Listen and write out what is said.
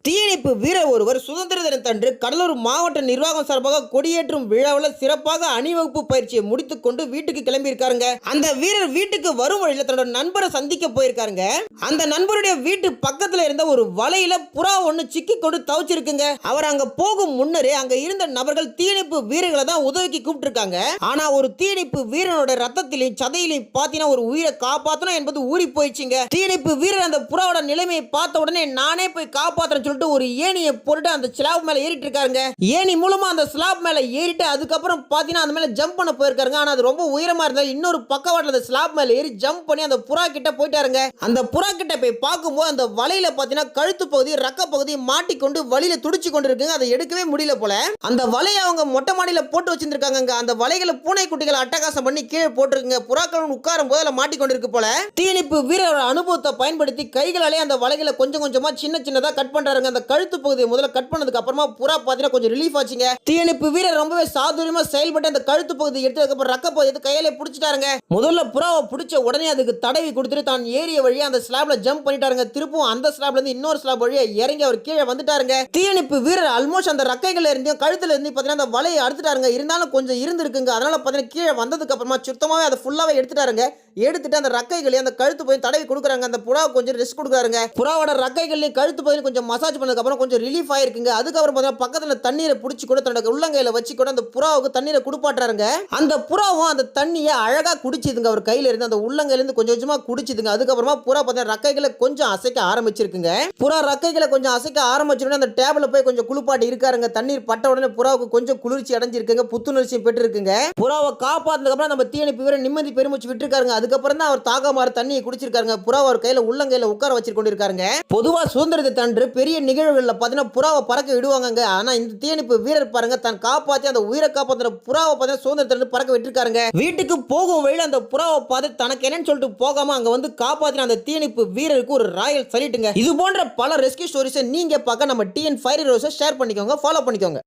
தீயணைப்பு வீரர் ஒருவர் சுதந்திர தினத்தன்று கடலூர் மாவட்ட நிர்வாகம் சார்பாக கொடியேற்றும் விழாவில் சிறப்பாக அணிவகுப்பு பயிற்சியை முடித்துக் கொண்டு வீட்டுக்கு கிளம்பி இருக்காருங்க. அந்த வீரர் வீட்டுக்கு வரும் வழியில தன்னோட நண்பரை சந்திக்க போயிருக்காருங்க. அந்த நண்பருடைய வீட்டு பக்கத்துல இருந்த ஒரு வலையில புறா ஒண்ணு சிக்கி கொண்டு தவிச்சிருக்குங்க. அவர் அங்க போகும் முன்னரே அங்க இருந்த நபர்கள் தீயணைப்பு வீரர்களை தான் உதவிக்கு கூப்பிட்டு இருக்காங்க. ஆனா ஒரு தீயணைப்பு வீரனோட ரத்தத்திலையும் சதையிலையும் பாத்தீங்கன்னா ஒரு உயிரை காப்பாற்றணும் என்பது ஊறி போயிடுச்சுங்க. தீயணைப்பு வீரர் அந்த புறாவோட நிலைமையை பார்த்த உடனே நானே போய் காப்பாற்றுறேன்னு ஒரு ஏணியை போட்டு அந்த ஸ்லாப் மேல ஏறிட்டு இருக்காருங்க. ஏணி மூலமா அந்த ஸ்லாப் மேல ஏறிட்டு அதுக்கப்புறம் பாத்தீங்கன்னா அந்த மேல ஜம்ப் பண்ண போயிருக்காருங்க. ஆனா அது ரொம்ப உயரமா இருந்தா இன்னொரு பக்கவாட்டுல அந்த ஸ்லாப் மேல ஏறி ஜம்ப் பண்ணி அந்த புறா கிட்ட போயிட்டாருங்க. அந்த புறா கிட்ட போய் பார்க்கும்போது அந்த வலையில பாத்தீங்கன்னா கழுத்து பகுதி ரக்க பகுதி மாட்டிக்கொண்டு வழியில துடிச்சு கொண்டு இருக்குங்க. அதை எடுக்கவே முடியல போல. அந்த வலையை அவங்க மொட்டை மாடியில போட்டு வச்சிருக்காங்க. அந்த வலைகளை பூனை குட்டிகள் அட்டகாசம் பண்ணி கீழே போட்டுருக்குங்க. புறாக்கள் உட்காரும் போது அதில் மாட்டிக்கொண்டு இருக்கு போல. தீயணைப்பு வீரரோட அனுபவத்தை பயன்படுத்தி கைகளாலே அந்த வலைகளை கொஞ்சம் கொஞ்சமா சின்ன சின்னதா கட் பண்றாரு. அந்த கழுத்து பகுதியை முதல்ல கட் பண்ணதுக்கு அப்புறமா புறா பாத்தீங்கன்னா கொஞ்சம் ரிலீஃப் ஆச்சுங்க. தீயணைப்பு வீரர் ரொம்பவே சாதுரியமா செயல்பட்டு அந்த கழுத்து பகுதி எடுத்ததுக்கு அப்புறம் ரக்க பகுதி கையில பிடிச்சிட்டாருங்க. முதல்ல புறாவை பிடிச்ச உடனே அதுக்கு தடவி கொடுத்துட்டு தான் ஏரிய வழியா அந்த ஸ்லாப்ல ஜம்ப் பண்ணிட்டாருங்க. திருப்பும் அந்த ஸ்லாப்ல இருந்து இன்னொரு ஸ்லாப் வழியா இறங்கி அவர் கீழே வந்துட்டாருங்க. தீயணைப்பு வீரர் ஆல்மோஸ்ட் அந்த ரக்கைகள் இருந்து கழுத்துல இருந்து பாத்தீங்கன்னா அந்த வலையை அறுத்துட்டாருங்க. இருந்தாலும் கொஞ்சம் இருந்திருக்குங்க. அதனால பாத்தீங்கன்னா கீழே வந்ததுக்கு அப்புறமா சுத்தமாவே அதை ஃபுல்லாவே எடுத்துட்டாருங்க. எடுத்துட்டு அந்த ரக்கைகளையும் அந்த கழுத்து போய் தடவி கொடுக்குறாங்க. அந்த புறா கொஞ்சம் ரெஸ்ட் கொடுக்குறாருங்க. புறாவோட ரக்கைகளையும் கழுத்து போய் கொஞ்சம் மசாஜ் பண்ணதுக்கு அப்புறம் கொஞ்சம் ரிலீஃப் ஆயிருக்குங்க. அதுக்கப்புறம் பார்த்தா பக்கத்துல தண்ணீரை பிடிச்சி கூட தன்னோட உள்ளங்கையில வச்சு கூட அந்த புறாவுக்கு தண்ணீரை குடிப்பாட்டுறாருங்க. அந்த புறாவும் அந்த தண்ணியை அழகா குடிச்சுதுங்க. அவர் கையில இருந்து அந்த உள்ளங்கையில இருந்து கொஞ்சம் கொஞ்சமா குடிச்சுதுங்க. அதுக்கப்புறமா புறா பார்த்தா ரக்கைகளை கொஞ்சம் அசைக்க ஆரம்பிச்சிருக்குங்க. புறா ரக்கைகளை கொஞ்சம் அசைக்க ஆரம்பிச்சோடனே அந்த டேபிள்ல போய் கொஞ்சம் குளிப்பாட்டி இருக்காருங்க. தண்ணீர் பட்ட உடனே புறாவுக்கு கொஞ்சம் குளிர்ச்சி அடைஞ்சிருக்குங்க. புத்துணர்ச்சியும் பெற்று இருக்குங்க. புறாவை காப்பாத்தினதுக்கு அப்புறம் நம்ம தீயணைப்பு வீரர் நிம்மதி பெருமூச்சு விட்டுருக்காருங்க. அதுக்கப்புறம் தான் அவர் தாகமாறு தண்ணியை குடிச்சிருக்காருங்க. புறா அவர் கையில உள்ளங்கையில உட்கார வச்சு கொண்டிருக்காருங்க. பொதுவா சுதந்திர தினத்தன்று பெரிய நிகழ்வுகள்ல பாத்தீங்கன்னா புறாவை பறக்க விடுவாங்க. ஆனா இந்த தீயணைப்பு வீரர் பாருங்க தான் காப்பாத்தி அந்த உயிரை காப்பாத்துற புறாவை பாத்தீங்கன்னா சுதந்திர தினத்தன்று பறக்க விட்டுருக்காருங்க. வீட்டுக்கு போகும் வழியில அந்த புறாவை பார்த்து தனக்கு என்னன்னு சொல்லிட்டு போகாம அங்க வந்து காப்பாத்தின அந்த தீயணைப்பு வீரருக்கு ஒரு ராயல் சல்யூட்டுங்க. இது போன்ற பல ரெஸ்கியூ ஸ்டோரிஸ் நீங்க பார்க்க நம்ம டிஎன் ஃபயர் ஹீரோஸை ஷேர் பண்ணிக்கோங்க, ஃபாலோ பண்ணிக்கோங்க.